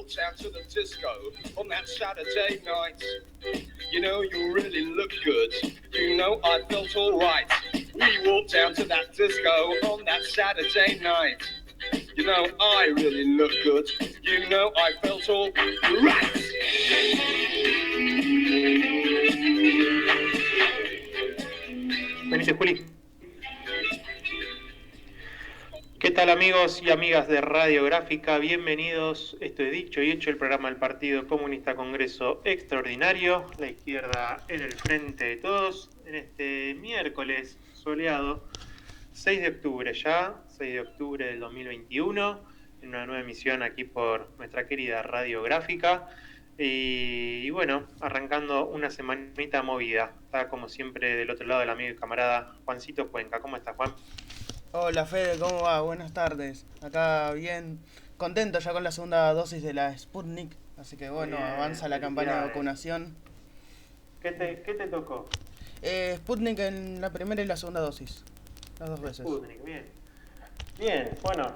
walked out to the disco on that Saturday night. You know, you really look good. You know, I felt alright. We walked down to that disco on that Saturday night. You know, I really look good. You know, I felt alright. Venite, Juli. ¿Qué tal, amigos y amigas de Radiográfica? Bienvenidos. Esto es Dicho y Hecho, el programa del Partido Comunista Congreso Extraordinario. La izquierda en el frente de todos. En este miércoles soleado, 6 de octubre ya, 6 de octubre del 2021, en una nueva emisión aquí por nuestra querida Radiográfica. Y bueno, arrancando una semanita movida. Está como siempre del otro lado el amigo y camarada Juancito Cuenca. ¿Cómo estás, Juan? Hola Fede, ¿cómo va? Buenas tardes. Acá bien, contento ya con la segunda dosis de la Sputnik. Así que bueno, Bien, avanza la campaña de vacunación. ¿Qué te tocó? Sputnik en la primera y la segunda dosis. Las dos veces. Sputnik, bien. Bien, bueno,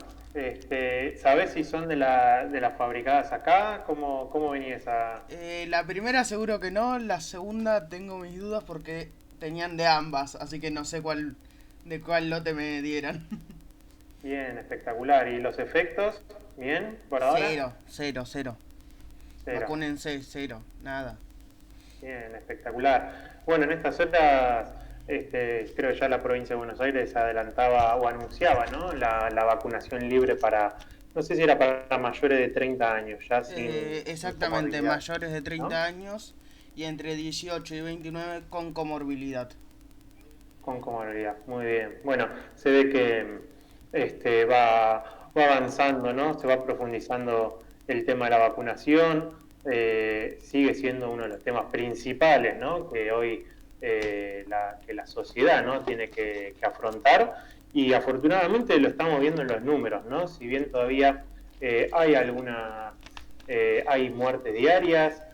¿sabés si son de las fabricadas acá? ¿Cómo venía esa? La primera seguro que no, la segunda tengo mis dudas porque tenían de ambas, así que no sé de cuál lote me dieran. Bien, espectacular. ¿Y los efectos? ¿Bien? ¿Por ahora? Cero. Cero. Vacúnense, cero, nada. Bien, espectacular. Bueno, en estas horas, creo que ya la provincia de Buenos Aires adelantaba o anunciaba, ¿no? La vacunación libre para, no sé si era para mayores de 30 años, ya sin Exactamente, comorbilidad, mayores de 30 ¿no? años y entre 18 y 29 con comorbilidad. Con comodidad, muy bien. Bueno, se ve que va avanzando, ¿no? Se va profundizando el tema de la vacunación. Sigue siendo uno de los temas principales, ¿no? Que hoy que la sociedad, ¿no? Tiene que afrontar. Y afortunadamente lo estamos viendo en los números, ¿no? Si bien todavía hay hay muertes diarias,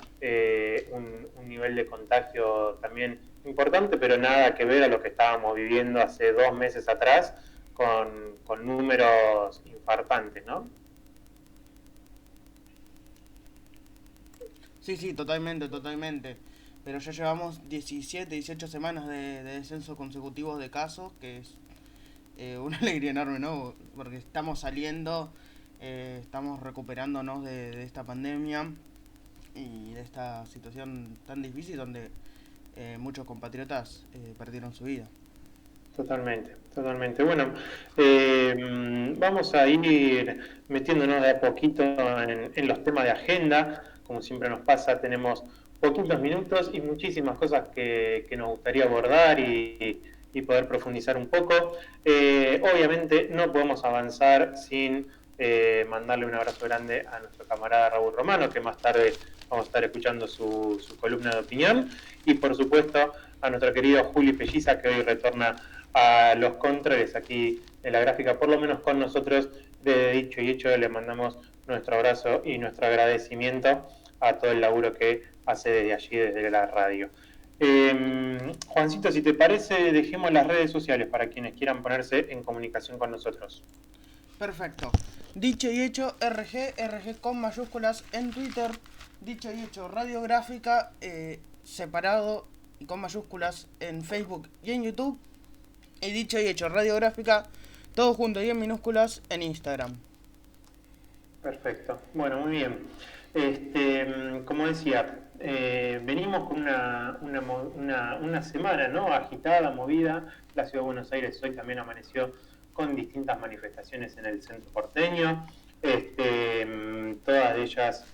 un nivel de contagio también importante, pero nada que ver a lo que estábamos viviendo hace 2 meses atrás con números infartantes, ¿no? Sí, totalmente. Pero ya llevamos 17, 18 semanas de descenso consecutivos de casos, que es una alegría enorme, ¿no? Porque estamos saliendo, estamos recuperándonos de esta pandemia y de esta situación tan difícil donde muchos compatriotas perdieron su vida. Totalmente, totalmente. Bueno, vamos a ir metiéndonos de a poquito en los temas de agenda. Como siempre nos pasa, tenemos poquitos minutos y muchísimas cosas que nos gustaría abordar y poder profundizar un poco. Obviamente no podemos avanzar sin mandarle un abrazo grande a nuestro camarada Raúl Romano, que más tarde vamos a estar escuchando su columna de opinión. Y por supuesto a nuestro querido Juli Pelliza, que hoy retorna a los controles aquí en la gráfica, por lo menos con nosotros de Dicho y Hecho. Le mandamos nuestro abrazo y nuestro agradecimiento a todo el laburo que hace desde allí, desde la radio. Juancito, si te parece, dejemos las redes sociales para quienes quieran ponerse en comunicación con nosotros. Perfecto. Dicho y hecho, RG con mayúsculas en Twitter. Dicho y hecho, radiográfica, separado y con mayúsculas en Facebook y en YouTube. Y dicho y hecho, radiográfica, todo junto y en minúsculas en Instagram. Perfecto. Bueno, muy bien. Como decía, venimos con una semana, ¿no? Agitada, movida. La ciudad de Buenos Aires hoy también amaneció con distintas manifestaciones en el centro porteño. Todas ellas,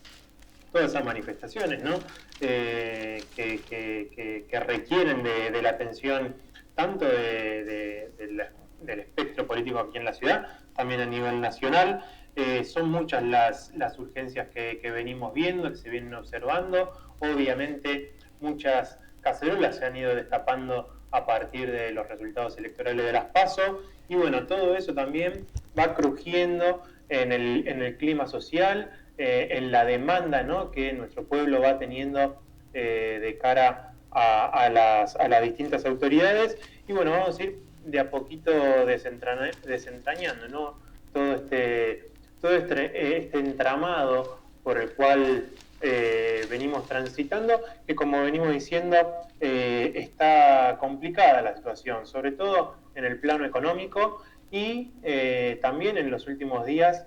todas esas manifestaciones, ¿no? Que requieren de la atención tanto del espectro político aquí en la ciudad, también a nivel nacional. Son muchas las urgencias que venimos viendo, que se vienen observando. Obviamente muchas cacerolas se han ido destapando a partir de los resultados electorales de las PASO. Y bueno, todo eso también va crujiendo en el clima social, en la demanda, ¿no? Que nuestro pueblo va teniendo de cara a las distintas autoridades. Y bueno, vamos a ir de a poquito desentrañando, ¿no? Todo este entramado por el cual venimos transitando, que como venimos diciendo, está complicada la situación, sobre todo en el plano económico y también en los últimos días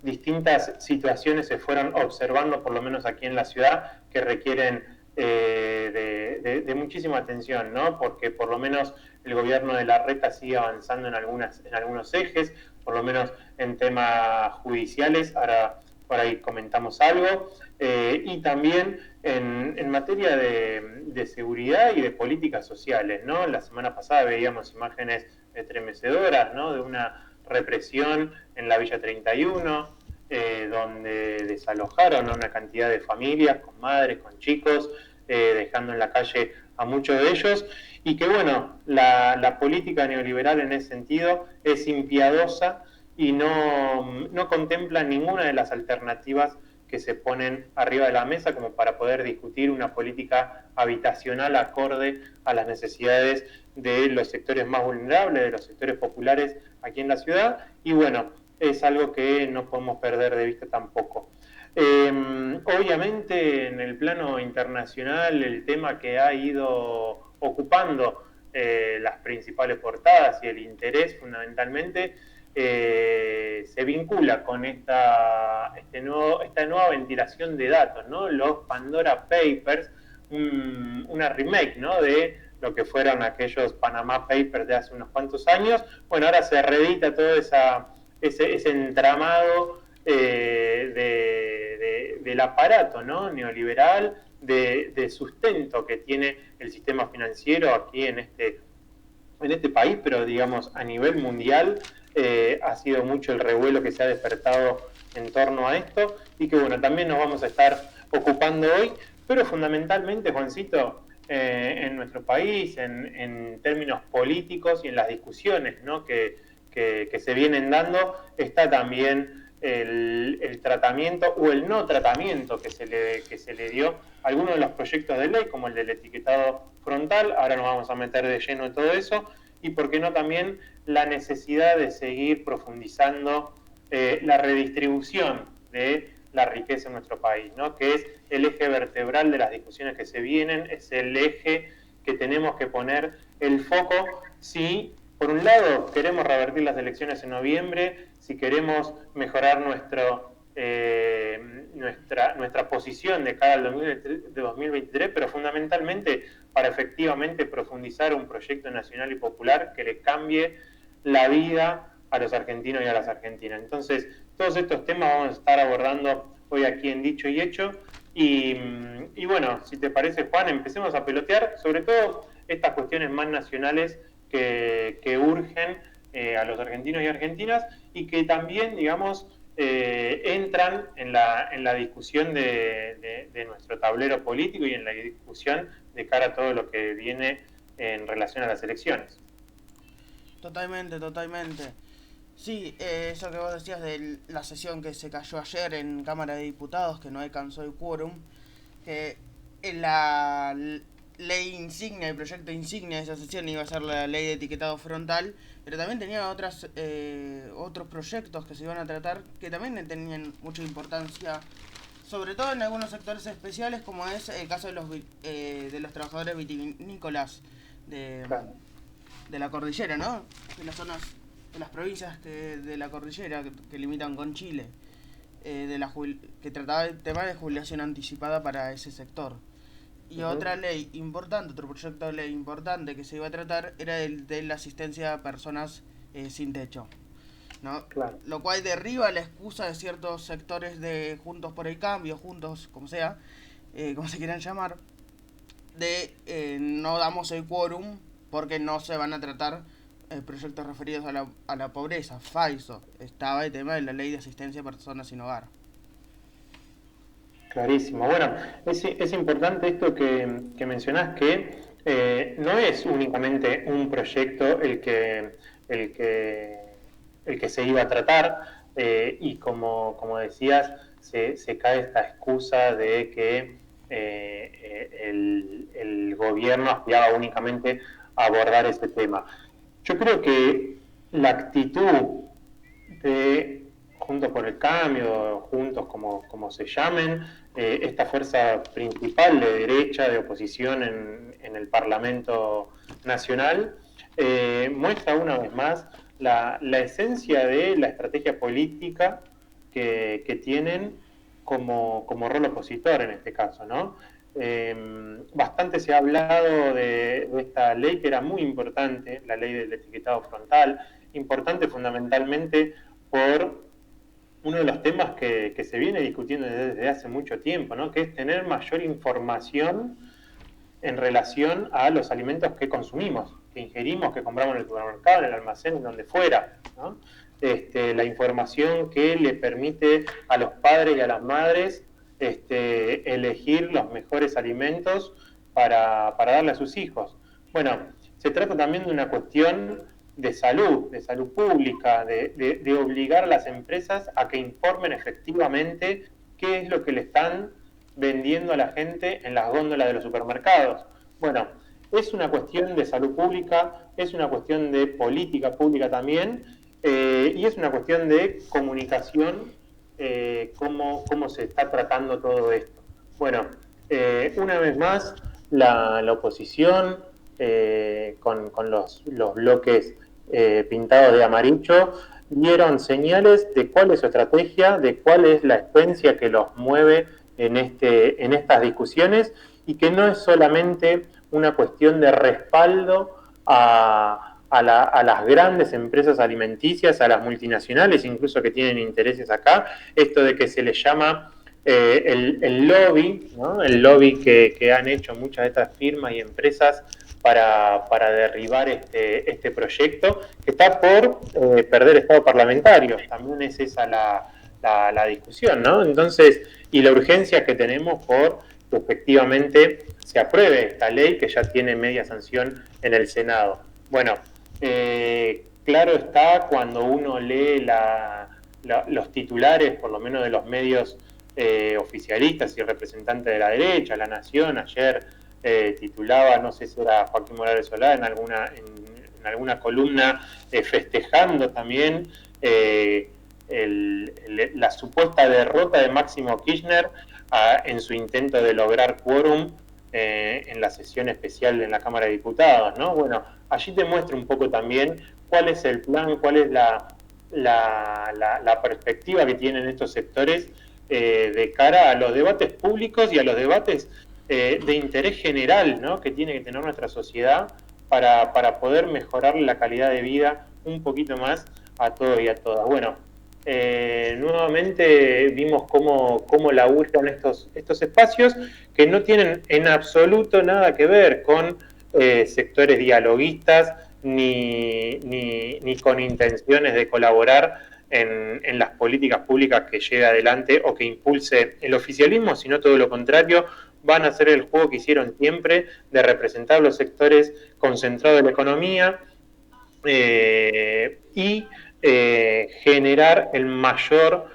distintas situaciones se fueron observando, por lo menos aquí en la ciudad, que requieren de muchísima atención, ¿no? Porque por lo menos el gobierno de Larreta sigue avanzando en algunos ejes, por lo menos en temas judiciales, ahora por ahí comentamos algo, y también en materia de seguridad y de políticas sociales, ¿no? La semana pasada veíamos imágenes estremecedoras, ¿no? De una represión en la Villa 31, donde desalojaron a una cantidad de familias, con madres, con chicos, dejando en la calle a muchos de ellos, y que bueno, la política neoliberal en ese sentido es impiadosa y no contempla ninguna de las alternativas que se ponen arriba de la mesa como para poder discutir una política habitacional acorde a las necesidades de los sectores más vulnerables, de los sectores populares aquí en la ciudad, y bueno, es algo que no podemos perder de vista tampoco. Obviamente en el plano internacional el tema que ha ido ocupando las principales portadas y el interés fundamentalmente se vincula con esta nueva ventilación de datos, ¿no? Los Pandora Papers, una remake, ¿no? De lo que fueron aquellos Panama Papers de hace unos cuantos años. Bueno, ahora se reedita todo ese entramado del aparato, ¿no? Neoliberal, de sustento que tiene el sistema financiero aquí en este país, pero digamos a nivel mundial ha sido mucho el revuelo que se ha despertado en torno a esto y que bueno, también nos vamos a estar ocupando hoy, pero fundamentalmente, Juancito, en nuestro país, en términos políticos y en las discusiones, ¿no? que se vienen dando, está también el tratamiento o el no tratamiento que se le dio a algunos de los proyectos de ley, como el del etiquetado frontal. Ahora nos vamos a meter de lleno en todo eso, y por qué no también la necesidad de seguir profundizando la redistribución de la riqueza en nuestro país, ¿no? Que es el eje vertebral de las discusiones que se vienen, es el eje que tenemos que poner el foco si, por un lado, queremos revertir las elecciones en noviembre, si queremos mejorar nuestra posición de cara al 2023, pero fundamentalmente para efectivamente profundizar un proyecto nacional y popular que le cambie la vida a los argentinos y a las argentinas. Entonces, todos estos temas vamos a estar abordando hoy aquí en Dicho y Hecho. Y bueno, si te parece, Juan, empecemos a pelotear, sobre todo estas cuestiones más nacionales que urgen a los argentinos y argentinas y que también, digamos, entran en la discusión de nuestro tablero político y en la discusión de cara a todo lo que viene en relación a las elecciones. Totalmente. Sí, eso que vos decías de la sesión que se cayó ayer en Cámara de Diputados, que no alcanzó el quórum, que la ley insignia, el proyecto insignia de esa sesión iba a ser la ley de etiquetado frontal, pero también tenía otros proyectos que se iban a tratar que también tenían mucha importancia, sobre todo en algunos sectores especiales, como es el caso de los trabajadores vitivinícolas de la cordillera, ¿no? De las zonas, de las provincias de la cordillera que limitan con Chile, que trataba el tema de jubilación anticipada para ese sector. Y otra ley importante, otro proyecto de ley importante que se iba a tratar era el de la asistencia a personas sin techo, ¿no? Claro. Lo cual derriba la excusa de ciertos sectores de Juntos por el Cambio, Juntos, como sea, como se quieran llamar, de no damos el quórum porque no se van a tratar proyectos referidos a la pobreza. Falso. Estaba el tema de la ley de asistencia a personas sin hogar. Clarísimo. Bueno, es importante esto que mencionás, que no es únicamente un proyecto el que se iba a tratar, y como decías, se cae esta excusa de que el gobierno aspiraba únicamente a abordar ese tema. Yo creo que la actitud de Juntos por el Cambio, Juntos como se llamen, esta fuerza principal de derecha, de oposición en el Parlamento Nacional, muestra una vez más la esencia de la estrategia política que tienen como rol opositor en este caso, ¿no? Bastante se ha hablado de esta ley que era muy importante, la ley del etiquetado frontal, importante fundamentalmente por uno de los temas que se viene discutiendo desde hace mucho tiempo, ¿no? Que es tener mayor información en relación a los alimentos que consumimos, que ingerimos, que compramos en el supermercado, en el almacén, en donde fuera, ¿no? La información que le permite a los padres y a las madres elegir los mejores alimentos para darle a sus hijos. Bueno, se trata también de una cuestión de salud pública, de obligar a las empresas a que informen efectivamente qué es lo que le están vendiendo a la gente en las góndolas de los supermercados. Bueno, es una cuestión de salud pública, es una cuestión de política pública también, y es una cuestión de comunicación, cómo se está tratando todo esto. Bueno, una vez más, la oposición, con los bloques pintados de amarillo, dieron señales de cuál es su estrategia, de cuál es la esencia que los mueve en estas discusiones, y que no es solamente una cuestión de respaldo a las grandes empresas alimenticias, a las multinacionales, incluso que tienen intereses acá, esto de que se les llama el lobby, ¿no? El lobby que han hecho muchas de estas firmas y empresas para derribar este proyecto, que está por perder estado parlamentario. También es esa la discusión, ¿no? Entonces, y la urgencia que tenemos por que efectivamente se apruebe esta ley que ya tiene media sanción en el Senado. Bueno, claro está cuando uno lee los titulares, por lo menos de los medios oficialistas y representantes de la derecha. La Nación ayer titulaba, no sé si era Joaquín Morales Solá, en alguna columna, festejando también la supuesta derrota de Máximo Kirchner en su intento de lograr quórum en la sesión especial en la Cámara de Diputados, ¿no? Bueno, allí te muestra un poco también cuál es el plan, cuál es la perspectiva que tienen estos sectores de cara a los debates públicos y a los debates de interés general, ¿no? Que tiene que tener nuestra sociedad para poder mejorar la calidad de vida un poquito más a todos y a todas. Bueno, nuevamente vimos cómo laburan estos espacios que no tienen en absoluto nada que ver con sectores dialoguistas ni con intenciones de colaborar en las políticas públicas que lleve adelante o que impulse el oficialismo, sino todo lo contrario. Van a hacer el juego que hicieron siempre de representar los sectores concentrados de la economía y generar el mayor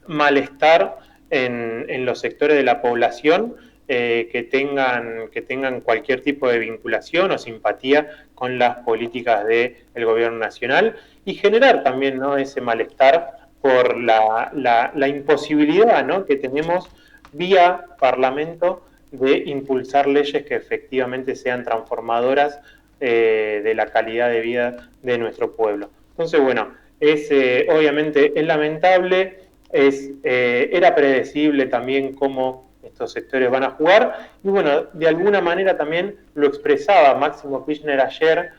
malestar en los sectores de la población que tengan cualquier tipo de vinculación o simpatía con las políticas del gobierno nacional, y generar también, ¿no?, ese malestar por la imposibilidad, ¿no?, que tenemos vía Parlamento de impulsar leyes que efectivamente sean transformadoras de la calidad de vida de nuestro pueblo. Entonces, bueno, obviamente es lamentable, era predecible también cómo estos sectores van a jugar, y bueno, de alguna manera también lo expresaba Máximo Kirchner ayer,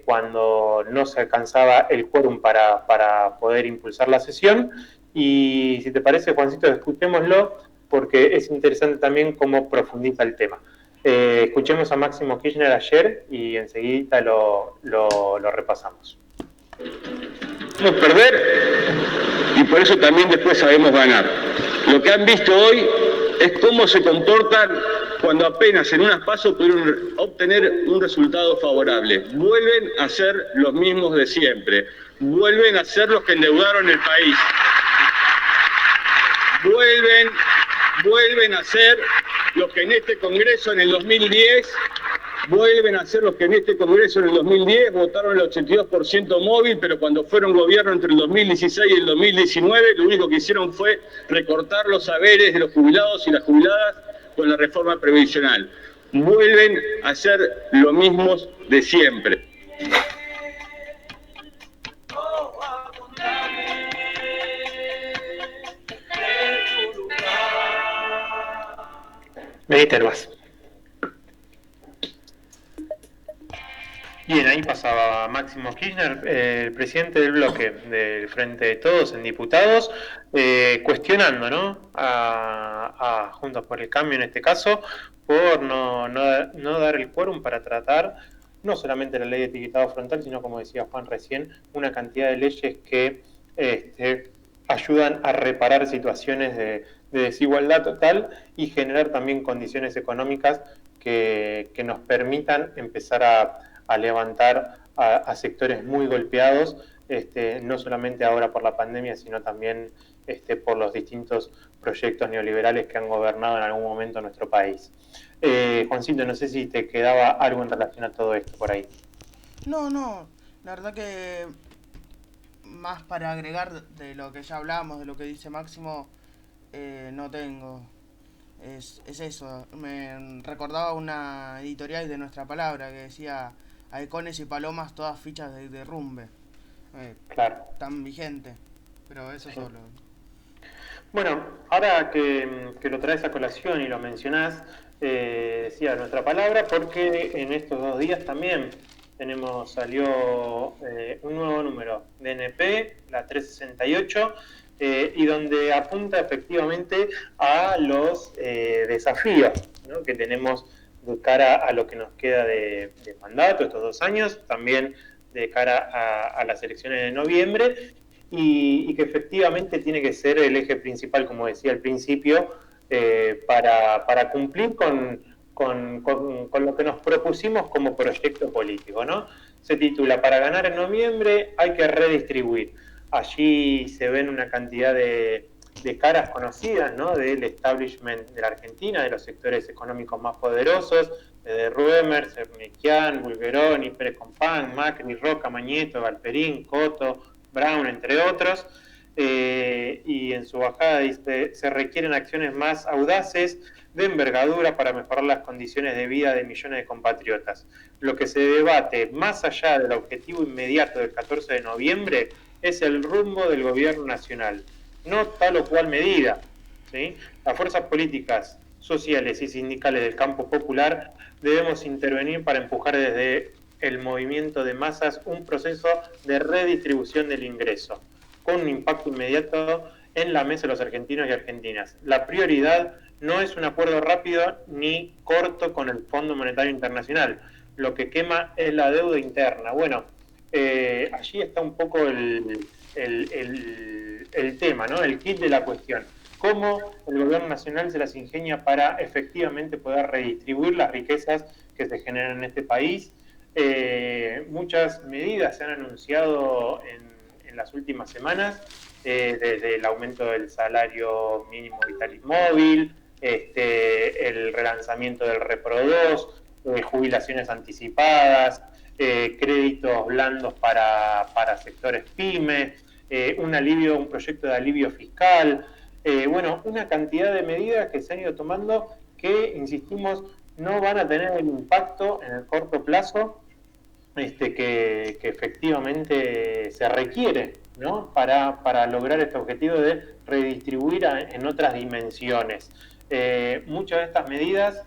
cuando no se alcanzaba el quórum para poder impulsar la sesión. Y si te parece, Juancito, escuchémoslo, porque es interesante también cómo profundiza el tema. Escuchemos a Máximo Kirchner ayer y enseguida lo repasamos. Podemos perder y por eso también después sabemos ganar. Lo que han visto hoy es cómo se comportan cuando apenas en unas pasos pudieron obtener un resultado favorable. Vuelven a ser los mismos de siempre. Vuelven a ser los que endeudaron el país. Vuelven a ser los que en este Congreso en el 2010 vuelven a ser los que en este Congreso en el 2010 votaron el 82% móvil, pero cuando fueron gobierno entre el 2016 y el 2019, lo único que hicieron fue recortar los saberes de los jubilados y las jubiladas con la reforma previsional. Vuelven a ser lo mismo de siempre. Mediter vas. Bien, ahí pasaba Máximo Kirchner, el presidente del bloque del Frente de Todos en Diputados, cuestionando, ¿no?, a Juntos por el Cambio en este caso, por no dar el quórum para tratar no solamente la ley de etiquetado frontal, sino, como decía Juan recién, una cantidad de leyes que ayudan a reparar situaciones de desigualdad total y generar también condiciones económicas que nos permitan empezar a levantar a sectores muy golpeados, no solamente ahora por la pandemia, sino también por los distintos proyectos neoliberales que han gobernado en algún momento nuestro país. Juancito, no sé si te quedaba algo en relación a todo esto por ahí. No, la verdad que más para agregar de lo que ya hablamos, de lo que dice Máximo, no tengo. Es eso, me recordaba una editorial de Nuestra Palabra que decía: halcones y palomas, todas fichas de derrumbe. Claro. Tan vigente, pero eso Sí. solo. Bueno, ahora que lo traes a colación y lo mencionás, decía Nuestra Palabra, porque en estos 2 días también salió un nuevo número de NP, la 368, y donde apunta efectivamente a los desafíos, ¿no?, que tenemos de cara a lo que nos queda de mandato estos 2 años, también de cara a las elecciones de noviembre, y que efectivamente tiene que ser el eje principal, como decía al principio, para cumplir con lo que nos propusimos como proyecto político, ¿no? Se titula: para ganar en noviembre hay que redistribuir. Allí se ven una cantidad de caras conocidas, ¿no?, del establishment de la Argentina, de los sectores económicos más poderosos, de Ruemer, Cerniquian, Bulgeroni, Pérez Compán, Macri, Roca, Mañeto, Galperín, Coto, Brown, entre otros, y en su bajada dice: se requieren acciones más audaces, de envergadura, para mejorar las condiciones de vida de millones de compatriotas. Lo que se debate, más allá del objetivo inmediato del 14 de noviembre, es el rumbo del gobierno nacional, no tal o cual medida, ¿sí? Las fuerzas políticas, sociales y sindicales del campo popular debemos intervenir para empujar desde el movimiento de masas un proceso de redistribución del ingreso, con un impacto inmediato en la mesa de los argentinos y argentinas. La prioridad no es un acuerdo rápido ni corto con el Fondo Monetario Internacional. Lo que quema es la deuda interna. Bueno, allí está un poco el tema, ¿no?, el kit de la cuestión. Cómo el gobierno nacional se las ingenia para efectivamente poder redistribuir las riquezas que se generan en este país. Muchas medidas se han anunciado en las últimas semanas, desde el aumento del salario mínimo vital y móvil, el relanzamiento del Repro 2, jubilaciones anticipadas, créditos blandos para sectores pymes, un proyecto de alivio fiscal, bueno, una cantidad de medidas que se han ido tomando que, insistimos, no van a tener el impacto en el corto plazo que efectivamente se requiere, ¿no?, para lograr este objetivo de redistribuir en otras dimensiones. Muchas de estas medidas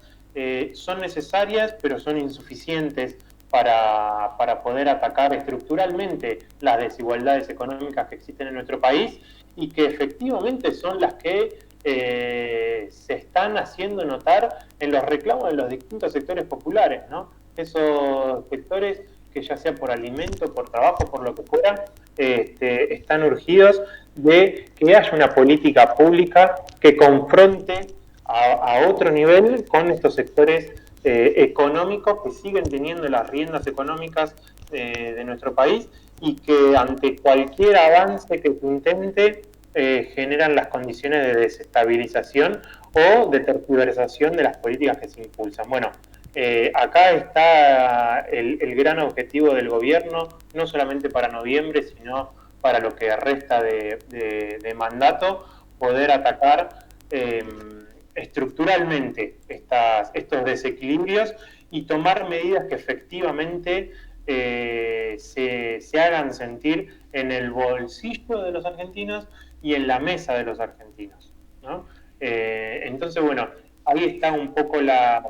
son necesarias, pero son insuficientes para poder atacar estructuralmente las desigualdades económicas que existen en nuestro país y que efectivamente son las que se están haciendo notar en los reclamos de los distintos sectores populares, ¿no? Esos sectores que, ya sea por alimento, por trabajo, por lo que fuera, están urgidos de que haya una política pública que confronte a otro nivel con estos sectores económicos que siguen teniendo las riendas económicas de nuestro país y que ante cualquier avance que se intente generan las condiciones de desestabilización o de tergiversación de las políticas que se impulsan. Bueno, acá está el gran objetivo del gobierno, no solamente para noviembre, sino para lo que resta de mandato, poder atacar estructuralmente estos desequilibrios y tomar medidas que efectivamente se hagan sentir en el bolsillo de los argentinos y en la mesa de los argentinos, ¿no? Entonces, bueno, ahí está un poco la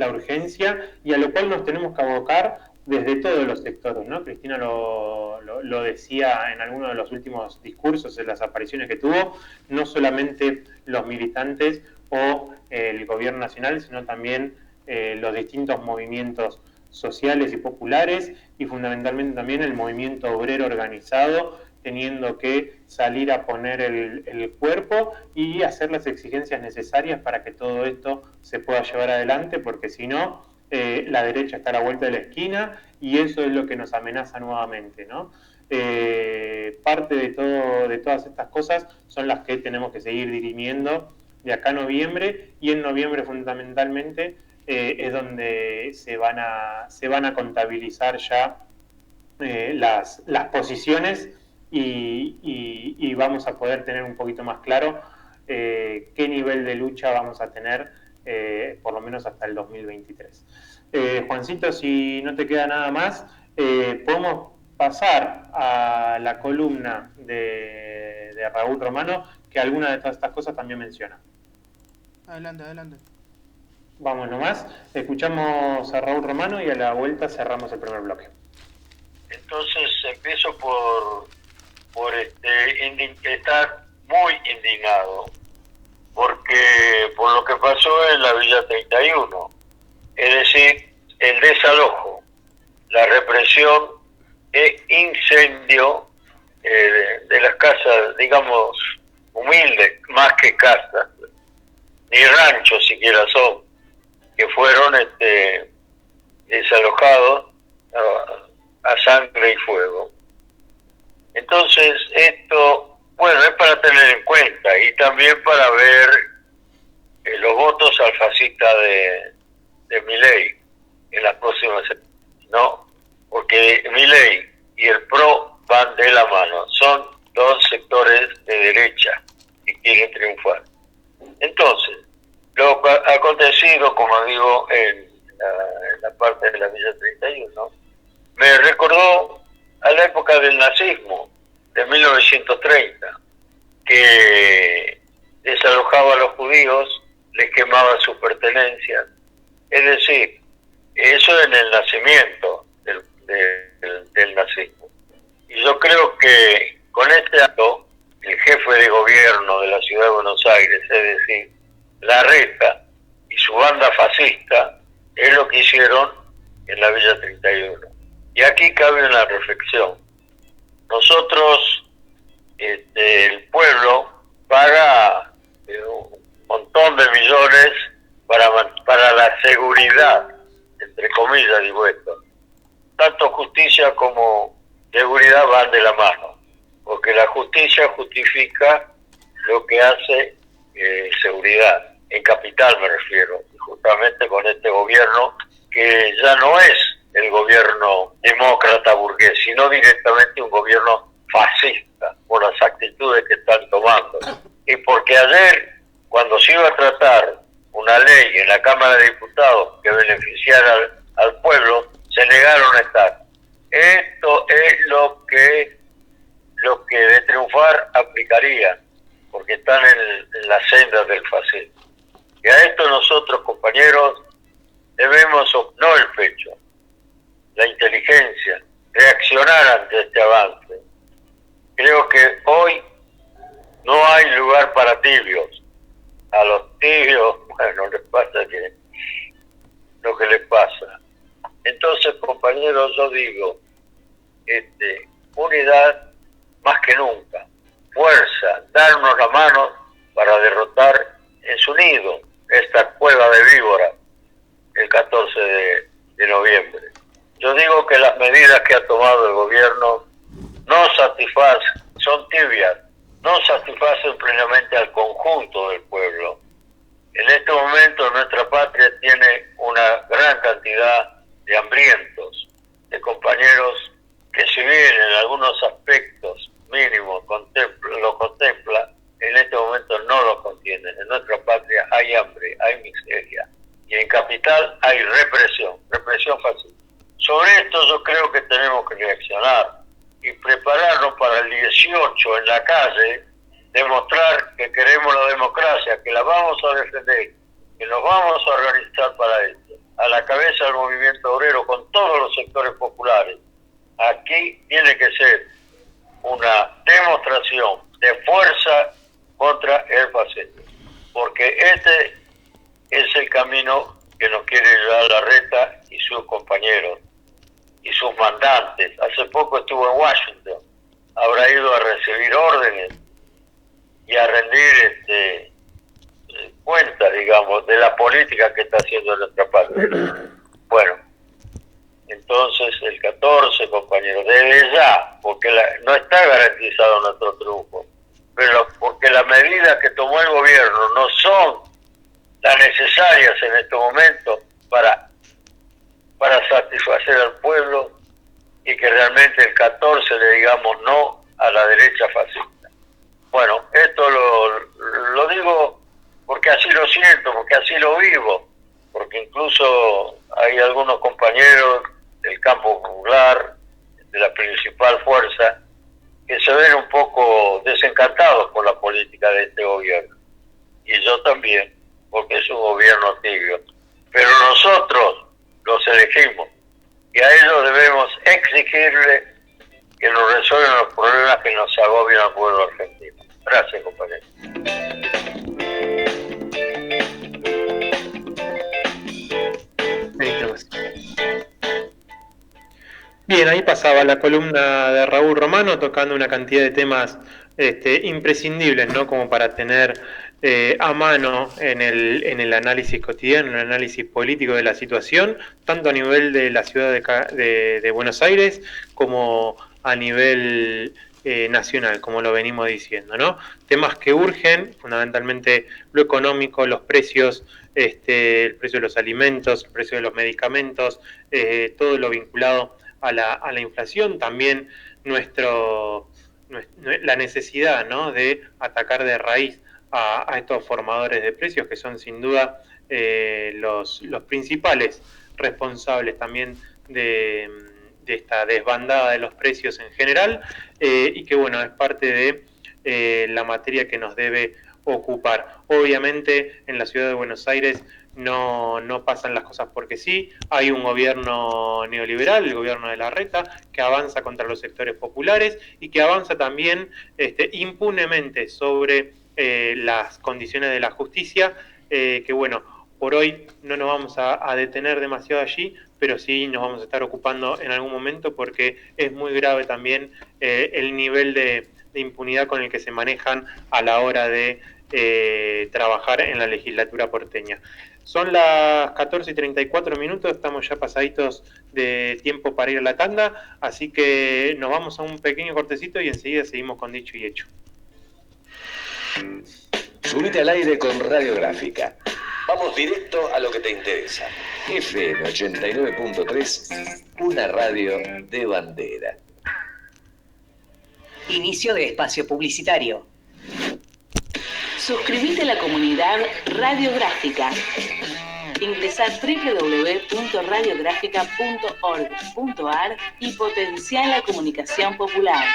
urgencia y a lo cual nos tenemos que abocar desde todos los sectores, ¿no? Cristina lo decía en alguno de los últimos discursos, en las apariciones que tuvo, no solamente los militantes o el gobierno nacional, sino también los distintos movimientos sociales y populares y fundamentalmente también el movimiento obrero organizado, teniendo que salir a poner el cuerpo y hacer las exigencias necesarias para que todo esto se pueda llevar adelante, porque si no, la derecha está a la vuelta de la esquina y eso es lo que nos amenaza nuevamente, ¿no? Parte de todas estas cosas son las que tenemos que seguir dirimiendo de acá a noviembre, y en noviembre fundamentalmente es donde se van a contabilizar ya las posiciones y vamos a poder tener un poquito más claro qué nivel de lucha vamos a tener por lo menos hasta el 2023. Juancito, si no te queda nada más, podemos pasar a la columna de Raúl Romano, que alguna de todas estas cosas también menciona. Adelante, adelante. Vamos nomás, escuchamos a Raúl Romano y a la vuelta cerramos el primer bloque. Entonces empiezo por estar muy indignado porque por lo que pasó en la Villa 31, es decir, el desalojo, la represión e incendio de las casas, digamos, humildes, más que casas, ni ranchos siquiera son, que fueron desalojados a sangre y fuego. Entonces esto, bueno, es para tener en cuenta y también para ver los votos al fascista de Milei en las próximas, ¿no? Porque Milei y el PRO van de la mano, son dos sectores de derecha que quieren triunfar. Entonces, lo acontecido, como digo, en la parte de la Villa 31, me recordó a la época del nazismo, de 1930, que desalojaba a los judíos, les quemaba sus pertenencias. Es decir, eso en el nacimiento del nazismo. Y yo creo que con este acto, el jefe de gobierno de la ciudad de Buenos Aires, es decir, Larreta y su banda fascista, es lo que hicieron en la Villa 31. Y aquí cabe una reflexión. Nosotros, el pueblo, paga un montón de millones para la seguridad, entre comillas digo esto. Tanto justicia como seguridad van de la mano, porque la justicia justifica lo que hace seguridad. En capital me refiero, justamente con este gobierno que ya no es el gobierno demócrata burgués, sino directamente un gobierno fascista por las actitudes que están tomando. Y porque ayer, cuando se iba a tratar una ley en la Cámara de Diputados que beneficiara al pueblo, se negaron a estar. Esto es lo que de triunfar aplicaría, porque están en la senda del fascismo. Y a esto nosotros, compañeros, debemos, no el pecho, la inteligencia, reaccionar ante este avance. Creo que hoy no hay lugar para tibios. A los tibios, bueno, les pasa lo que les pasa. Entonces, compañeros, yo digo, unidad más que nunca, fuerza, darnos la mano para derrotar en su nido esta cueva de víboras el 14 de noviembre. Yo digo que las medidas que ha tomado el gobierno no satisfacen, son tibias, no satisfacen plenamente al conjunto del pueblo. En este momento nuestra patria tiene un una gran cantidad de hambrientos, de compañeros que si bien en algunos aspectos mínimos lo contempla, en este momento no lo contienen. En nuestra patria hay hambre, hay miseria, y en Capital hay represión fascista. Sobre esto yo creo que tenemos que reaccionar y prepararnos para el 18 en la calle, demostrar que queremos la democracia, que la vamos a defender, que nos vamos a organizar para esto, a la cabeza del movimiento obrero con todos los sectores populares. Aquí tiene que ser una demostración de fuerza contra el fascismo, porque este es el camino que nos quiere llevar Larreta y sus compañeros y sus mandantes. Hace poco estuvo en Washington, habrá ido a recibir órdenes y a rendir cuenta, digamos, de la política que está haciendo nuestra patria. Bueno, entonces el 14, compañeros, desde ya, porque no está garantizado nuestro triunfo, pero porque las medidas que tomó el gobierno no son las necesarias en este momento para satisfacer al pueblo, y que realmente el 14 le digamos no a la derecha fascista. Bueno, esto lo digo porque así lo siento, porque así lo vivo, porque incluso hay algunos compañeros del campo popular, de la principal fuerza, que se ven un poco desencantados por la política de este gobierno. Y yo también, porque es un gobierno tibio. Pero nosotros los elegimos, y a ellos debemos exigirle que nos resuelvan los problemas que nos agobian al pueblo argentino. Gracias, compañeros. Bien, ahí pasaba la columna de Raúl Romano tocando una cantidad de temas imprescindibles, ¿no? Como para tener a mano en el análisis cotidiano, en el análisis político de la situación, tanto a nivel de la ciudad de Buenos Aires como a nivel nacional, como lo venimos diciendo, ¿no? Temas que urgen, fundamentalmente lo económico, los precios, el precio de los alimentos, el precio de los medicamentos, todo lo vinculado a la inflación, también la necesidad, ¿no?, de atacar de raíz a estos formadores de precios, que son sin duda los principales responsables también de esta desbandada de los precios en general, y que bueno, es parte de la materia que nos debe ocupar. Obviamente en la ciudad de Buenos Aires no pasan las cosas porque sí, hay un gobierno neoliberal, el gobierno de Larreta, que avanza contra los sectores populares y que avanza también impunemente sobre las condiciones de la justicia, que bueno, por hoy no nos vamos a detener demasiado allí, pero sí nos vamos a estar ocupando en algún momento, porque es muy grave también el nivel de impunidad con el que se manejan a la hora de trabajar en la legislatura porteña. Son las 14:34, estamos ya pasaditos de tiempo para ir a la tanda, así que nos vamos a un pequeño cortecito y enseguida seguimos con Dicho y Hecho. Subite al aire con Radiográfica. Vamos directo a lo que te interesa. FM 89.3, una radio de bandera. Inicio de espacio publicitario. Suscríbete a la comunidad Radiográfica. Ingresá a www.radiográfica.org.ar y potenciá la comunicación popular.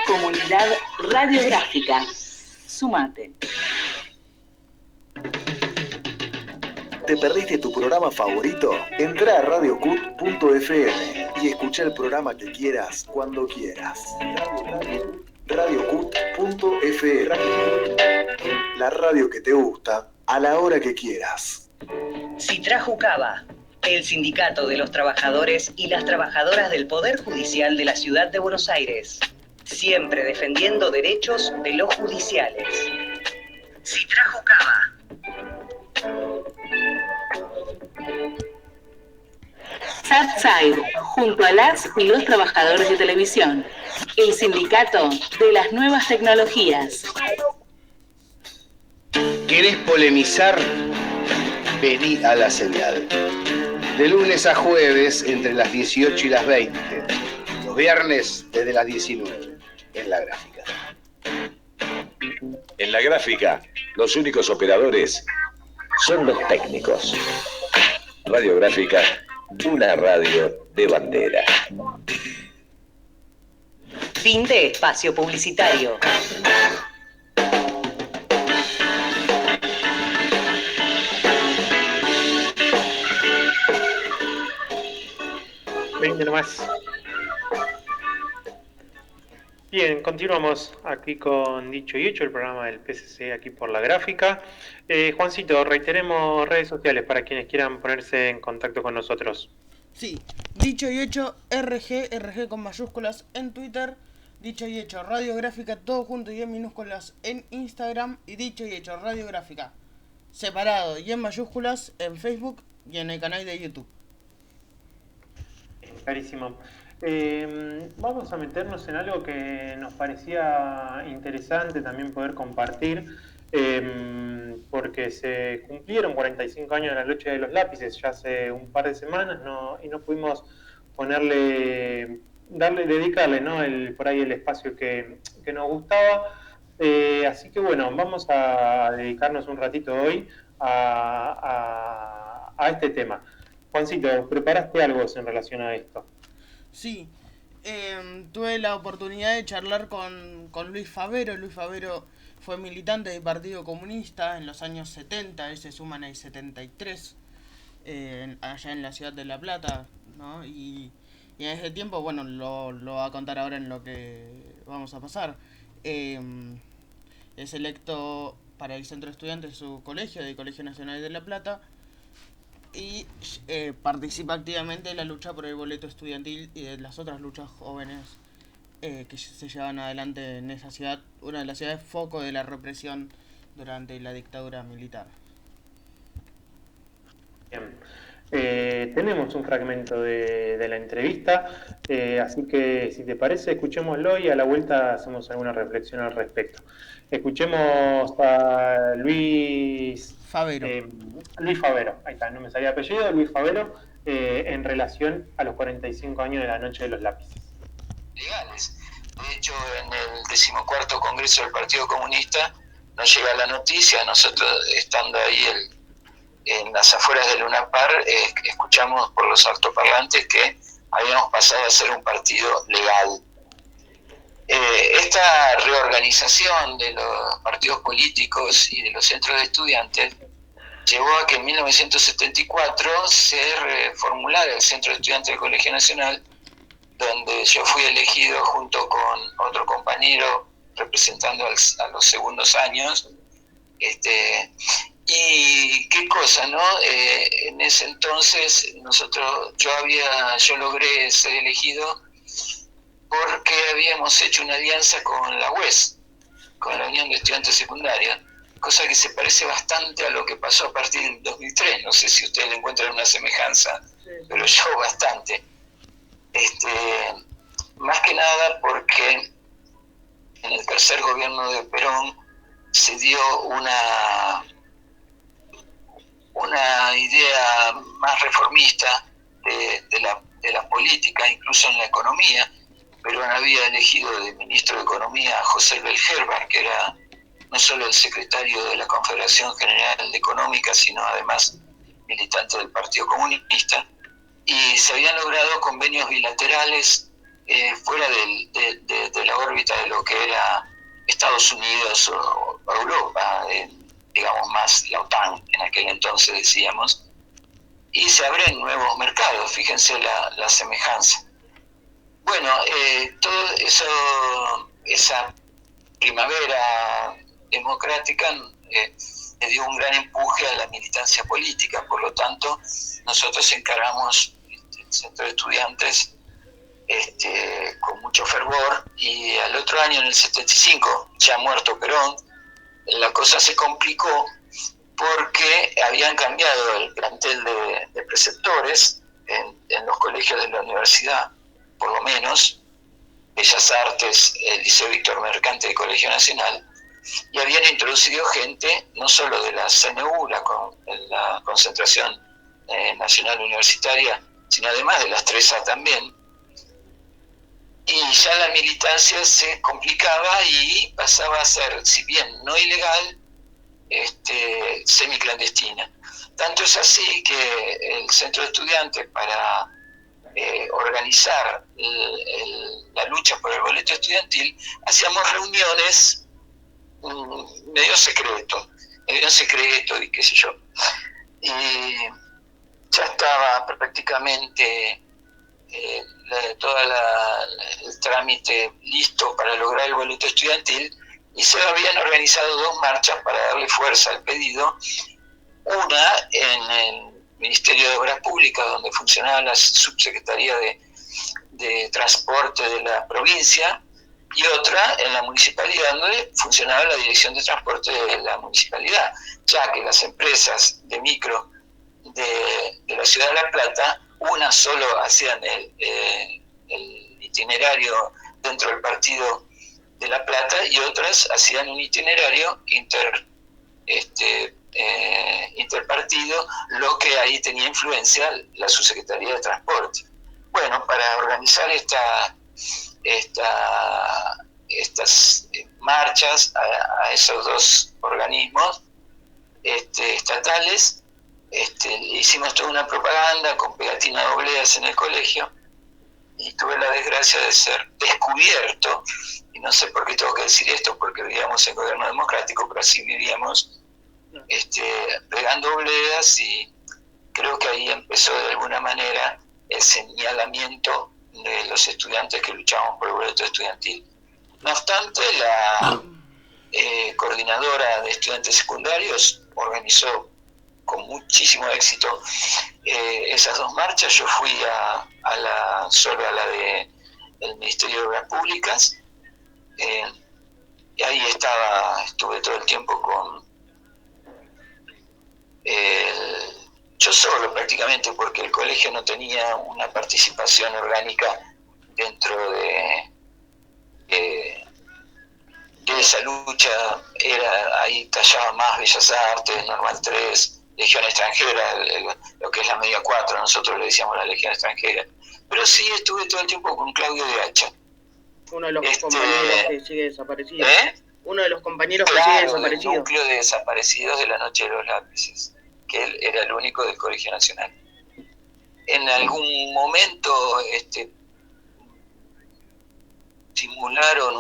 Comunidad Radiográfica. Sumate. ¿Te perdiste tu programa favorito? Entrá a radiocut.fm y escucha el programa que quieras, cuando quieras. radiocut.fm, la radio que te gusta, a la hora que quieras. Citrajucaba, el sindicato de los trabajadores y las trabajadoras del Poder Judicial de la Ciudad de Buenos Aires. Siempre defendiendo derechos de los judiciales. Citrajucaba. Subside, junto a las y los trabajadores de televisión. El sindicato de las nuevas tecnologías. ¿Querés polemizar? Vení a la señal. De lunes a jueves entre las 18 y las 20. Los viernes desde las 19. En La Gráfica. En La Gráfica, los únicos operadores son los técnicos. Radiográfica, una radio de bandera. Fin de espacio publicitario. Nomás. Bien, continuamos aquí con Dicho y Hecho, el programa del PCC aquí por La Gráfica. Juancito, reiteremos redes sociales para quienes quieran ponerse en contacto con nosotros. Sí, Dicho y Hecho RG con mayúsculas en Twitter, Dicho y Hecho Radiográfica, todo junto y en minúsculas en Instagram, y Dicho y Hecho Radiográfica separado y en mayúsculas en Facebook y en el canal de YouTube. Clarísimo. Vamos a meternos en algo que nos parecía interesante también poder compartir, porque se cumplieron 45 años de la Noche de los Lápices ya hace un par de semanas, y no pudimos dedicarle, ¿no? por ahí el espacio que nos gustaba. Así que bueno, vamos a dedicarnos un ratito hoy a este tema. Juancito, ¿preparaste algo en relación a esto? Sí, tuve la oportunidad de charlar con Luis Favero. Luis Favero fue militante del Partido Comunista en los años 70, él se suma en el 73, allá en la ciudad de La Plata, ¿no? Y en ese tiempo, bueno, lo va a contar ahora en lo que vamos a pasar. Es electo para el centro de estudiantes de su colegio, del Colegio Nacional de La Plata, y participa activamente en la lucha por el boleto estudiantil y de las otras luchas jóvenes que se llevan adelante en esa ciudad, una de las ciudades foco de la represión durante la dictadura militar. Bien. Tenemos un fragmento de la entrevista, así que si te parece, escuchémoslo y a la vuelta hacemos alguna reflexión al respecto. Escuchemos a Luis Favero. Luis Favero, ahí está, no me salía apellido, Luis Favero, en relación a los 45 años de la Noche de los Lápices. Legales. De hecho, en el 14º Congreso del Partido Comunista nos llega la noticia, nosotros estando ahí en las afueras de Luna Par, escuchamos por los altoparlantes que habíamos pasado a ser un partido legal. Esta reorganización de los partidos políticos y de los centros de estudiantes llevó a que en 1974 se reformulara el Centro de Estudiantes del Colegio Nacional, donde yo fui elegido junto con otro compañero representando a los segundos años. Y qué cosa, ¿no? En ese entonces yo logré ser elegido porque habíamos hecho una alianza con la UES, con la Unión de Estudiantes Secundarios, cosa que se parece bastante a lo que pasó a partir del 2003. No sé si ustedes le encuentran una semejanza, pero yo bastante. Más que nada porque en el tercer gobierno de Perón se dio una idea más reformista de la política, incluso en la economía. Perón había elegido de ministro de Economía a José Belgerbar, que era no solo el secretario de la Confederación General Económica, sino además militante del Partido Comunista, y se habían logrado convenios bilaterales fuera de la órbita de lo que era Estados Unidos o Europa, digamos más la OTAN en aquel entonces decíamos, y se abren nuevos mercados, fíjense la semejanza. Bueno, todo eso, esa primavera democrática le dio un gran empuje a la militancia política, por lo tanto nosotros encaramos el centro de estudiantes con mucho fervor, y al otro año, en el 75, ya muerto Perón, la cosa se complicó porque habían cambiado el plantel de preceptores en los colegios de la universidad, por lo menos Bellas Artes, el Liceo Víctor Mercante del Colegio Nacional, y habían introducido gente, no solo de la CNU, la Concentración Nacional Universitaria, sino además de las 3A también. Y ya la militancia se complicaba y pasaba a ser, si bien no ilegal, semiclandestina. Tanto es así que el Centro de Estudiantes, para organizar la lucha por el boleto estudiantil, hacíamos reuniones medio secreto y qué sé yo. Y ya estaba prácticamente todo el trámite listo para lograr el boleto estudiantil, y se habían organizado 2 marchas para darle fuerza al pedido, una en el Ministerio de Obras Públicas, donde funcionaba la Subsecretaría de Transporte de la provincia, y otra en la municipalidad, donde funcionaba la Dirección de Transporte de la municipalidad, ya que las empresas de micro de la ciudad de La Plata, una solo hacían el itinerario dentro del partido de La Plata y otras hacían un itinerario interpartido, lo que ahí tenía influencia la Subsecretaría de Transporte. Bueno, para organizar estas marchas a esos 2 organismos estatales, hicimos toda una propaganda con pegatina de obleas en el colegio, y tuve la desgracia de ser descubierto, y no sé por qué tengo que decir esto, porque vivíamos en gobierno democrático, pero así vivíamos, pegando obleas, y creo que ahí empezó de alguna manera el señalamiento de los estudiantes que luchábamos por el boleto estudiantil. No obstante, la coordinadora de estudiantes secundarios organizó con muchísimo éxito esas 2 marchas. Yo fui solo a la del Ministerio de Obras Públicas, y ahí estuve todo el tiempo yo solo prácticamente, porque el colegio no tenía una participación orgánica dentro de esa lucha. Ahí tallaba más Bellas Artes, Normal 3, Legión Extranjera, lo que es la Media 4, nosotros le decíamos la Legión Extranjera. Pero sí estuve todo el tiempo con Claudio de Hacha. Uno de los compañeros que sigue desaparecido. Uno de los compañeros que sigue desaparecido. El núcleo de desaparecidos de la Noche de los Lápices, que él era el único del Colegio Nacional. En algún momento simularon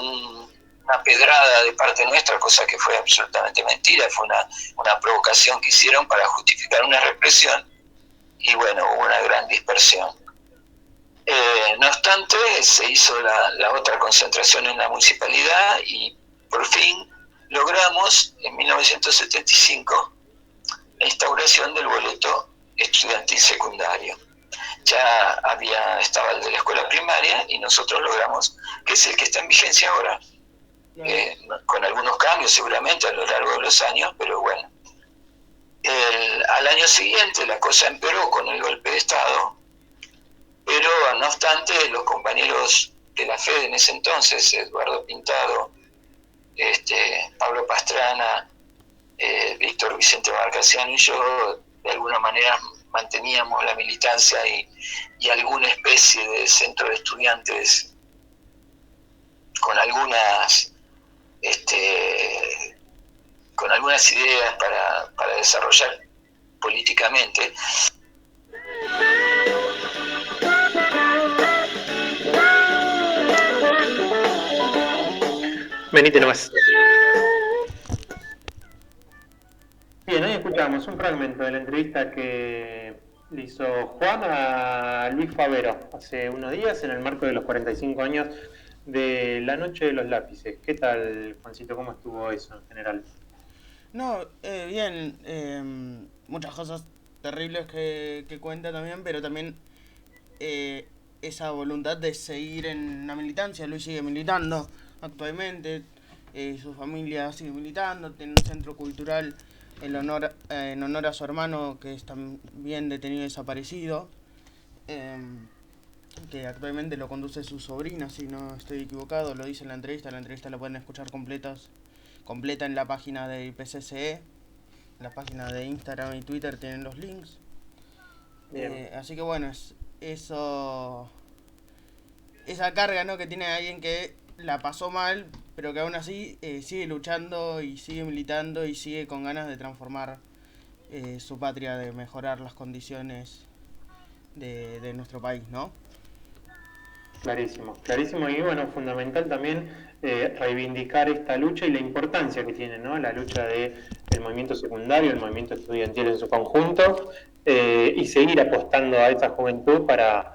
una pedrada de parte nuestra, cosa que fue absolutamente mentira, fue una provocación que hicieron para justificar una represión, y bueno, hubo una gran dispersión. No obstante, se hizo la otra concentración en la municipalidad, y por fin logramos en 1975 la instauración del boleto estudiantil secundario. Ya estaba el de la escuela primaria, y nosotros logramos, que es el que está en vigencia ahora, con algunos cambios seguramente a lo largo de los años, pero bueno. Al año siguiente la cosa empeoró con el golpe de Estado, pero no obstante los compañeros de la FED en ese entonces, Eduardo Pintado, Pablo Pastrana, Víctor Vicente Marcasiano y yo, de alguna manera manteníamos la militancia y alguna especie de centro de estudiantes con algunas ideas para desarrollar políticamente. Venite nomás. Bien, ahí escuchamos un fragmento de la entrevista que le hizo Juan a Luis Favero hace unos días en el marco de los 45 años de la Noche de los Lápices. ¿Qué tal, Juancito? ¿Cómo estuvo eso en general? No, bien, muchas cosas terribles que cuenta también, pero también esa voluntad de seguir en la militancia. Luis sigue militando actualmente, su familia sigue militando, tiene un centro cultural en honor a su hermano, que es también detenido y desaparecido, que actualmente lo conduce su sobrina, si no estoy equivocado, lo dice en la entrevista la pueden escuchar completa completa en la página del IPCCE, en la página de Instagram y Twitter tienen los links. Así que bueno, esa carga, ¿no?, que tiene alguien que la pasó mal, pero que aún así sigue luchando y sigue militando y sigue con ganas de transformar su patria, de mejorar las condiciones de nuestro país, ¿no? Clarísimo, clarísimo, y bueno, fundamental también reivindicar esta lucha y la importancia que tiene, ¿no?, la lucha del movimiento secundario, el movimiento estudiantil en su conjunto, y seguir apostando a esa juventud para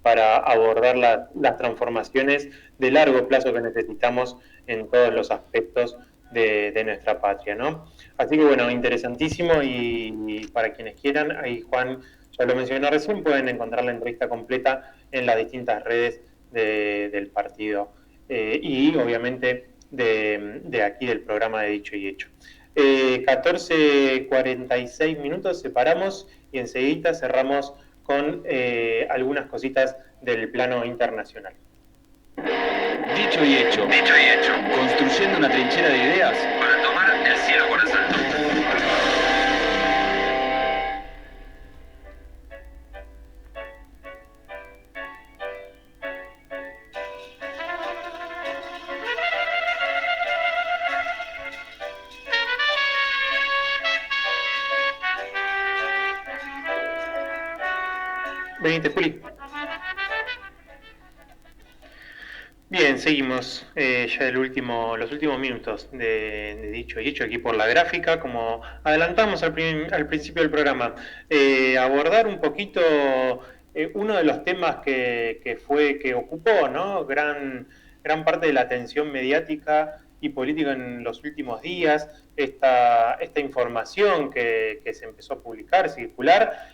abordar las transformaciones de largo plazo que necesitamos en todos los aspectos de nuestra patria, ¿no? Así que bueno, interesantísimo, y para quienes quieran, ahí Juan ya lo mencionó recién, pueden encontrar la entrevista completa en las distintas redes del partido y obviamente de aquí del programa de Dicho y Hecho. 14:46 minutos, separamos y enseguida cerramos con algunas cositas del plano internacional. Dicho y hecho. Dicho y hecho. Construyendo una trinchera de ideas para tomar el cielo por asalto. Venite, Juli. Bien, seguimos ya los últimos minutos de Dicho y Hecho aquí por la gráfica, como adelantamos al principio del programa. Abordar un poquito uno de los temas que ocupó, ¿no?, gran parte de la atención mediática y política en los últimos días, esta información que se empezó a publicar, circular,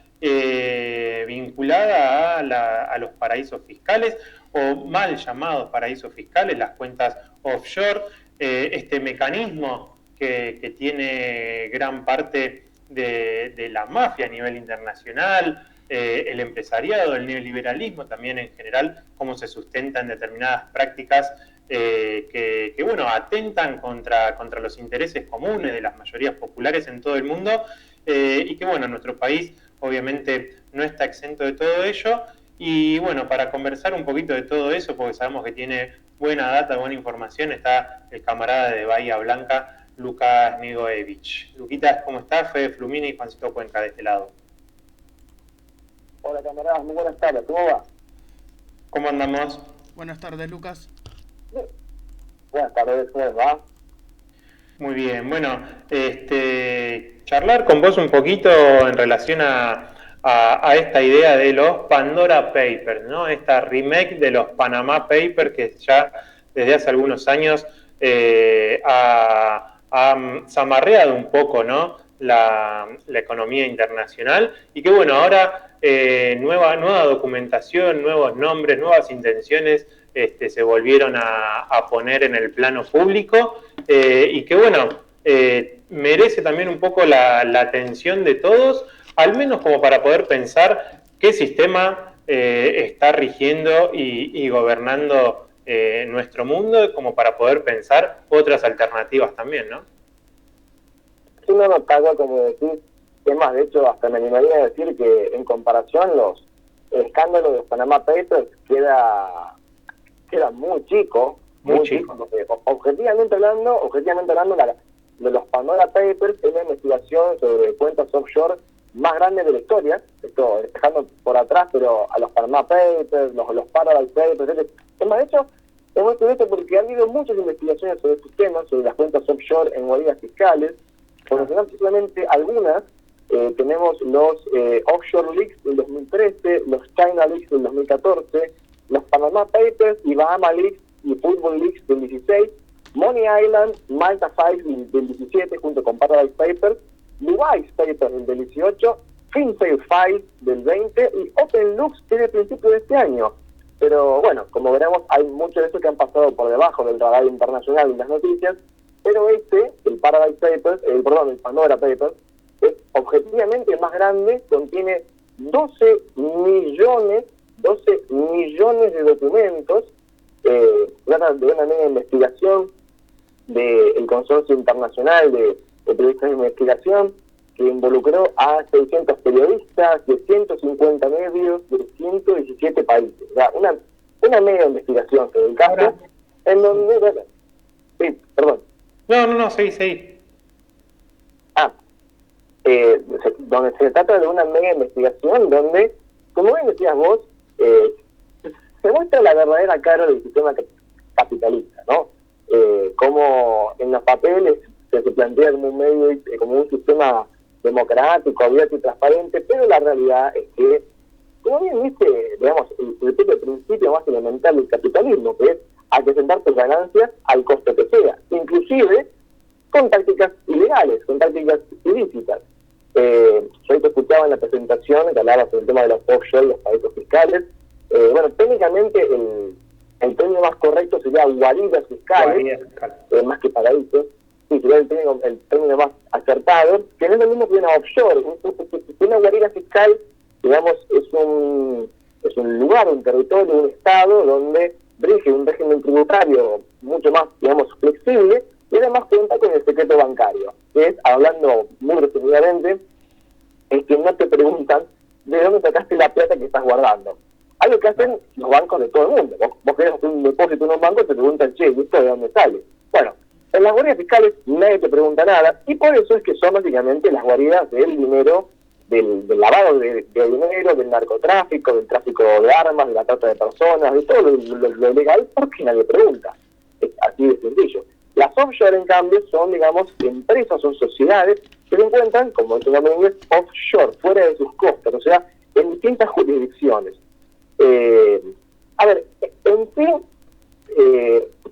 vinculada a los paraísos fiscales, o mal llamados paraísos fiscales, las cuentas offshore, este mecanismo que tiene gran parte de la mafia a nivel internacional, el empresariado, el neoliberalismo también en general, cómo se sustentan determinadas prácticas que bueno, atentan contra los intereses comunes de las mayorías populares en todo el mundo, y que bueno, nuestro país obviamente no está exento de todo ello. Y bueno, para conversar un poquito de todo eso, porque sabemos que tiene buena data, buena información, está el camarada de Bahía Blanca, Lucas Nigoevich. Luquitas, ¿cómo estás? Fede Flumini y Juancito Cuenca de este lado. Hola camaradas, muy buenas tardes, ¿cómo va? ¿Cómo andamos? Buenas tardes, Lucas. Buenas tardes, ¿cómo va? Muy bien, bueno, charlar con vos un poquito en relación a esta idea de los Pandora Papers, ¿no? Esta remake de los Panama Papers que ya desde hace algunos años ha zamarreado un poco, ¿no?, la economía internacional, y que bueno, ahora nueva documentación, nuevos nombres, nuevas intenciones se volvieron a poner en el plano público, y que bueno, merece también un poco la atención de todos, al menos como para poder pensar qué sistema está rigiendo y gobernando nuestro mundo, como para poder pensar otras alternativas también, ¿no? Sí, no, Tago, como decís, es más, de hecho, hasta me animaría a decir que en comparación el escándalo de los Panama Papers queda muy chico, porque objetivamente hablando, de los Pandora Papers es la investigación sobre cuentas offshore más grande de la historia, esto dejando por atrás, pero a los Panama Papers, los Paradise Papers, etc. Es más, de hecho, hemos hecho esto porque ha habido muchas investigaciones sobre estos temas, sobre las cuentas offshore en guaridas fiscales. Por mencionar simplemente algunas, tenemos los Offshore Leaks del 2013, los China Leaks del 2014, los Panama Papers y Bahama Leaks y Football Leaks del 16, Money Island, Malta Files del 17 junto con Paradise Papers, Dubai Papers del 18, FinSafe Files del 20 y OpenLux desde el principio de este año. Pero bueno, como veremos, hay mucho de eso que han pasado por debajo del radar internacional en las noticias, pero el Paradise Papers, el Pandora Papers, es objetivamente más grande, contiene 12 millones de documentos, trata de una nueva investigación del Consorcio Internacional de Periodistas de Investigación, que involucró a 600 periodistas de 150 medios de 117 países. O sea, una mega investigación sobre el caso, en donde... Bueno, sí, perdón. No, seguí. Donde se trata de una mega investigación donde, como bien decías vos, se muestra la verdadera cara del sistema capitalista, ¿no? Como en los papeles se plantea como un medio, como un sistema democrático, abierto y transparente, pero la realidad es que, como bien dice, digamos, el principio más elemental del capitalismo, que es acrecentar tus ganancias al costo que sea, inclusive con tácticas ilegales, con tácticas ilícitas. Yo te escuchaba en la presentación que hablaba sobre el tema de los offshore, los paraísos fiscales. Bueno, técnicamente el término más correcto sería guaridas fiscales, más que paraísos. Sí, sería el término más acertado, que no es lo mismo que una offshore. Una guarida fiscal, digamos, es un lugar, un territorio, un estado donde rige un régimen tributario mucho más, digamos, flexible, y además cuenta con el secreto bancario, que es, hablando muy resumidamente, es que no te preguntan de dónde sacaste la plata que estás guardando. Algo que hacen los bancos de todo el mundo. Vos querés hacer un depósito en un banco y te preguntan, che, ¿y esto de dónde sale? Bueno, en las guaridas fiscales nadie te pregunta nada, y por eso es que son básicamente las guaridas del dinero, del lavado de dinero, del narcotráfico, del tráfico de armas, de la trata de personas, de todo lo ilegal, porque nadie pregunta. Es así de sencillo. Las offshore, en cambio, son, digamos, empresas, son sociedades que se encuentran, como dice el nombre en inglés, offshore, fuera de sus costas, o sea, en distintas jurisdicciones. A ver, en sí,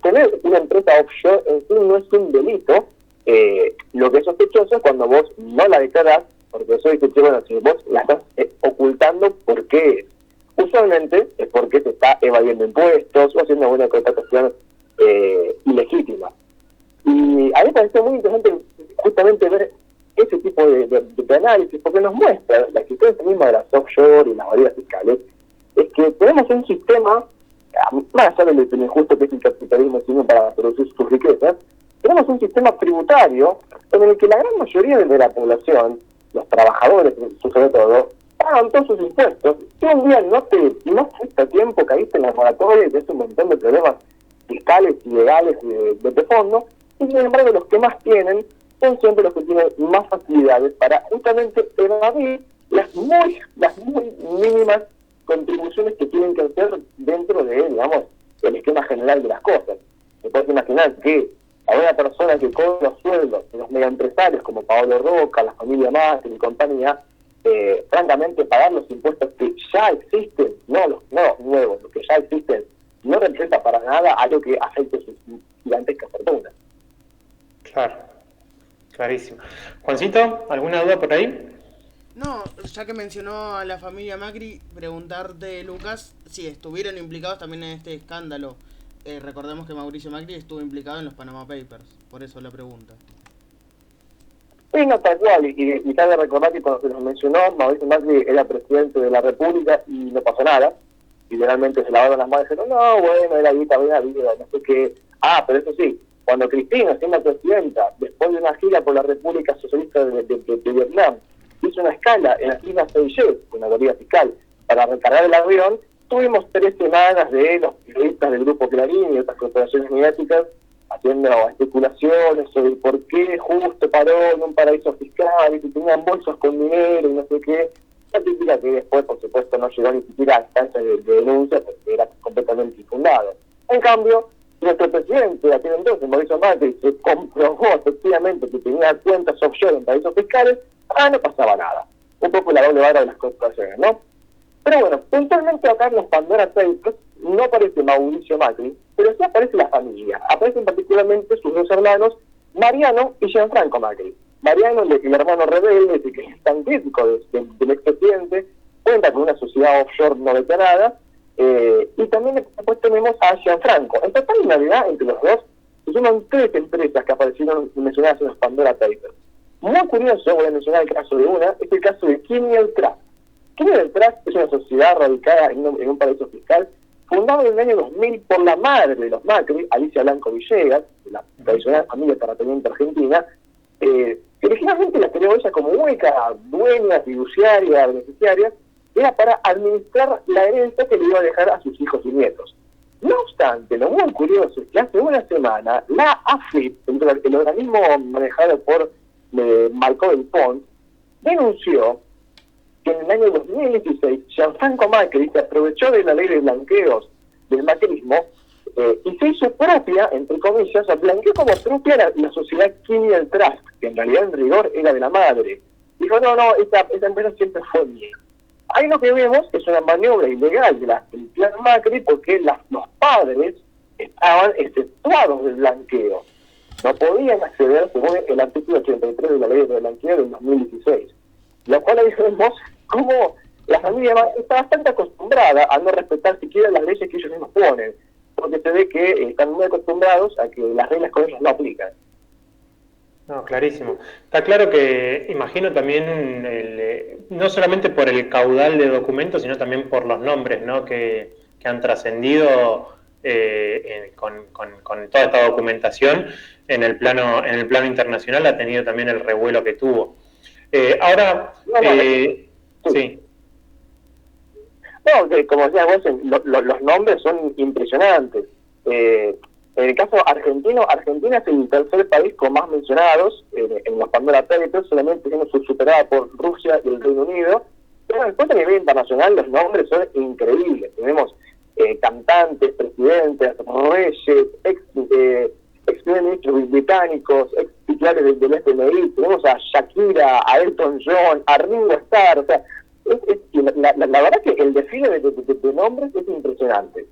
tener una empresa offshore en sí no es un delito. Lo que es sospechoso es cuando vos no la declarás, porque eso dice que, bueno, si vos la estás ocultando, ¿por qué? Usualmente es porque se está evadiendo impuestos o haciendo alguna contratación ilegítima. Y a mí me parece muy interesante justamente ver ese tipo de análisis, porque nos muestra la existencia misma de las offshore y las guaridas fiscales, es que tenemos un sistema, más allá de lo injusto que es el capitalismo, sino para producir sus riquezas, tenemos un sistema tributario en el que la gran mayoría de la población, los trabajadores sobre todo, pagan todos sus impuestos. Si un día no fuiste a tiempo, caíste en la moratoria y tenés un montón de problemas fiscales y legales de fondo, y sin embargo los que más tienen son siempre los que tienen más facilidades para justamente evadir las muy mínimas contribuciones que tienen que hacer dentro de, digamos, el esquema general de las cosas. Se puede imaginar que a una persona que cobra los sueldos de los megaempresarios como Paolo Roca, la familia Macri y compañía, francamente pagar los impuestos que ya existen, no nuevos, los que ya existen, no representa para nada algo que afecte sus gigantescas fortunas. Claro, clarísimo. Juancito, ¿alguna duda por ahí? No, ya que mencionó a la familia Macri, preguntarte, Lucas, si estuvieron implicados también en este escándalo. Recordemos que Mauricio Macri estuvo implicado en los Panama Papers, por eso la pregunta. Sí, no, tal cual, y cabe recordar que cuando se nos mencionó, Mauricio Macri era presidente de la República y no pasó nada. Literalmente se lavaron las manos y dijeron, no, bueno, era guita, no sé qué. Pero eso sí, cuando Cristina, siendo presidenta, después de una gira por la República Socialista de Vietnam, hizo una escala en las Islas Seychelles, con una guarida fiscal, para recargar el avión, tuvimos 3 semanas de los periodistas del Grupo Clarín y otras corporaciones mediáticas haciendo especulaciones sobre por qué justo paró en un paraíso fiscal y que tenían bolsos con dinero y no sé qué. La típica que después, por supuesto, no llegó ni siquiera a instancias de denuncia porque era completamente infundado. En cambio, nuestro presidente, aquel entonces, Mauricio Macri, se comprobó efectivamente que tenía cuentas offshore en paraísos fiscales, no pasaba nada. Un poco la doble vara de las corporaciones, ¿no? Pero bueno, puntualmente acá en los Pandora Papers no aparece Mauricio Macri, pero sí aparece la familia. Aparecen particularmente sus 2 hermanos, Mariano y Gianfranco Macri. Mariano, el hermano rebelde, que es tan crítico del expresidente, cuenta con una sociedad offshore no declarada, y también después tenemos a Gianfranco. En total, en realidad, entre los dos, se suman 3 empresas que aparecieron mencionadas en los Pandora Papers. Muy curioso, voy a mencionar el caso de una, es el caso de Kimmiel Trust. Kimmiel Trust es una sociedad radicada en un paraíso fiscal fundado en el año 2000 por la madre de los Macri, Alicia Blanco Villegas, de la tradicional familia terrateniente argentina, que originalmente la creó ella como única dueña, fiduciaria, beneficiaria, era para administrar la herencia que le iba a dejar a sus hijos y nietos. No obstante, lo muy curioso es que hace una semana la AFIP, el organismo manejado por Marco del Pont, denunció que en el año 2016 Gianfranco Macri se aprovechó de la ley de blanqueos del macrismo y se hizo propia, entre comillas, blanqueó como propia la sociedad Kiniel Trust, que en realidad en rigor era de la madre. Dijo, no, esta empresa siempre fue mía. Ahí lo que vemos es una maniobra ilegal del plan Macri porque los padres estaban exceptuados del blanqueo. No podían acceder según el artículo 83 de la ley de blanqueo del 2016. Lo cual ahí vemos cómo la familia está bastante acostumbrada a no respetar siquiera las leyes que ellos mismos ponen, porque se ve que están muy acostumbrados a que las reglas con ellos no aplican. No, clarísimo. Está claro que, imagino también, no solamente por el caudal de documentos, sino también por los nombres, ¿no?, que han trascendido con toda esta documentación en el plano internacional, ha tenido también el revuelo que tuvo. Ahora, sí. No, como decías vos, los nombres son impresionantes. En el caso argentino, Argentina es el tercer país con más mencionados en los Pandora Papers, solamente siendo superada por Rusia y el Reino Unido. Pero después a nivel internacional los nombres son increíbles. Tenemos cantantes, presidentes, reyes, ex primer ministros británicos, ex titulares del FMI, tenemos a Shakira, a Elton John, a Ringo Starr, o sea, la verdad que el desfile de nombres es impresionante.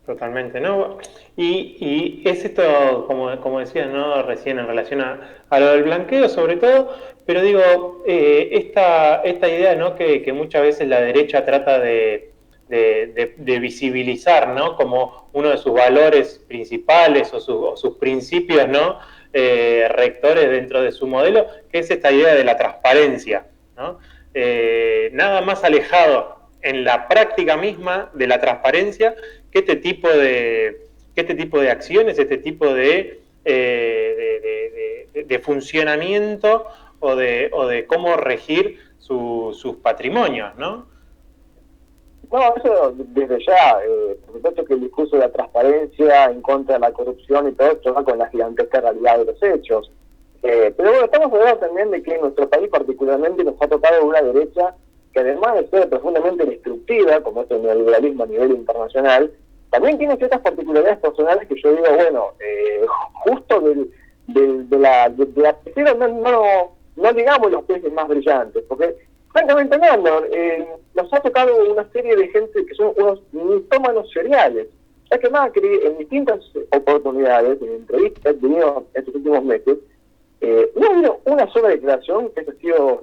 Totalmente, ¿no? Y es esto, como decías, ¿no?, recién en relación a lo del blanqueo sobre todo, pero digo, esta idea, ¿no?, que muchas veces la derecha trata de visibilizar, ¿no?, como uno de sus valores principales o sus principios, ¿no?, rectores dentro de su modelo, que es esta idea de la transparencia, ¿no? Nada más alejado en la práctica misma de la transparencia que este tipo de acciones, este tipo de funcionamiento o de cómo regir sus patrimonios, ¿no? No, eso desde ya, por supuesto que el discurso de la transparencia en contra de la corrupción y todo esto va con la gigantesca realidad de los hechos. Pero bueno, estamos hablando también de que en nuestro país particularmente nos ha tocado una derecha que además de ser profundamente destructiva, como es el neoliberalismo a nivel internacional, también tiene ciertas particularidades personales que yo digo, bueno, justo de la tercera no digamos los peces más brillantes, porque francamente hablando, nos ha tocado una serie de gente que son unos mitómanos seriales. Ya que Macri, en distintas oportunidades, en entrevistas que ha tenido en estos últimos meses, no ha habido una sola declaración que haya sido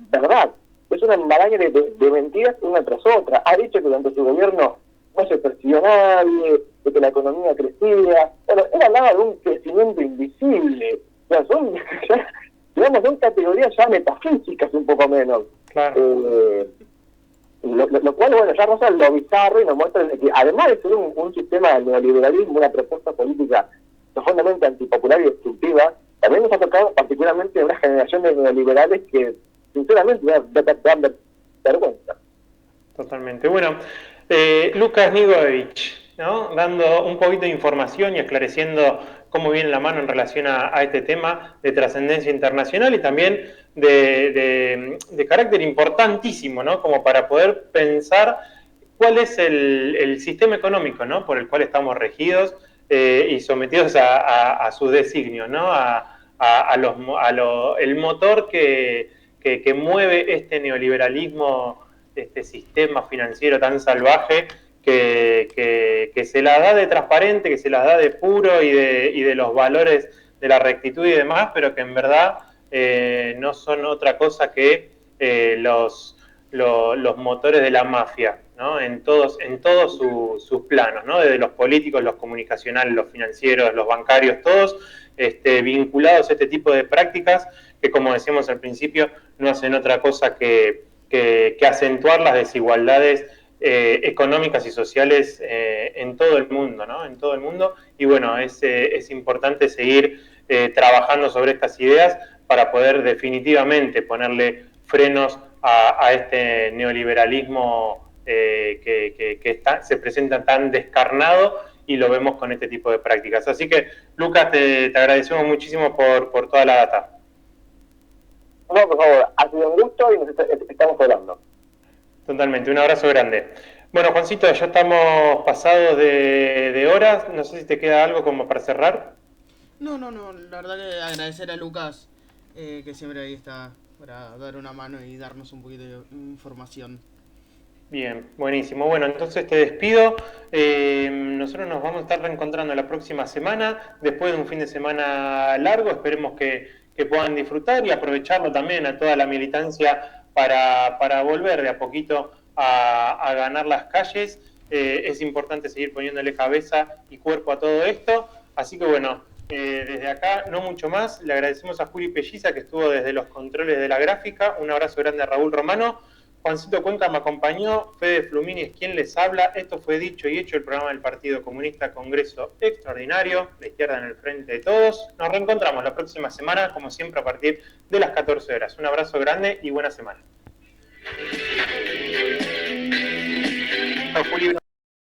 verdad. Es una maraña de mentiras una tras otra. Ha dicho que durante su gobierno no se persiguió nadie, de que la economía crecía. Bueno, él hablaba de un crecimiento invisible. O sea, son categorías ya metafísicas un poco menos. Claro. Lo cual, bueno, ya roza lo bizarro y nos muestra que además de ser un sistema de neoliberalismo, una propuesta política profundamente antipopular y destructiva, también nos ha tocado particularmente una generación de neoliberales que sinceramente dan vergüenza. Totalmente. Bueno, Lucas Nigovich, ¿no?, dando un poquito de información y esclareciendo cómo viene la mano en relación a este tema de trascendencia internacional y también de carácter importantísimo, ¿no?, como para poder pensar cuál es el sistema económico, ¿no?, por el cual estamos regidos y sometidos a sus designios, ¿no?, el motor que mueve este neoliberalismo, este sistema financiero tan salvaje que se las da de transparente, que se las da de puro y de los valores de la rectitud y demás, pero que en verdad no son otra cosa que los motores de la mafia, ¿no?, en todos sus planos, ¿no?, desde los políticos, los comunicacionales, los financieros, los bancarios, todos vinculados a este tipo de prácticas que, como decíamos al principio, no hacen otra cosa que acentuar las desigualdades económicas y sociales en todo el mundo, ¿no? En todo el mundo. Y bueno, es importante seguir trabajando sobre estas ideas para poder definitivamente ponerle frenos a este neoliberalismo que se presenta tan descarnado, y lo vemos con este tipo de prácticas. Así que, Lucas, te agradecemos muchísimo por toda la data. No, por favor, ha sido un gusto y nos estamos hablando. Totalmente, un abrazo grande. Bueno, Juancito, ya estamos pasados de horas. No sé si te queda algo como para cerrar. No, la verdad que agradecer a Lucas, que siempre ahí está para dar una mano y darnos un poquito de información. Bien, buenísimo. Bueno, entonces te despido. Nosotros nos vamos a estar reencontrando la próxima semana, después de un fin de semana largo. Esperemos que puedan disfrutar y aprovecharlo también a toda la militancia para volver de a poquito a ganar las calles. Es importante seguir poniéndole cabeza y cuerpo a todo esto. Así que bueno, desde acá no mucho más. Le agradecemos a Juli Pelliza, que estuvo desde los controles de la gráfica. Un abrazo grande a Raúl Romano. Juancito Cuenca me acompañó, Fede Flumini es quien les habla. Esto fue Dicho y Hecho, el programa del Partido Comunista Congreso Extraordinario, la izquierda en el frente de todos. Nos reencontramos la próxima semana, como siempre, a partir de las 14 horas. Un abrazo grande y buena semana. Chao, Juli.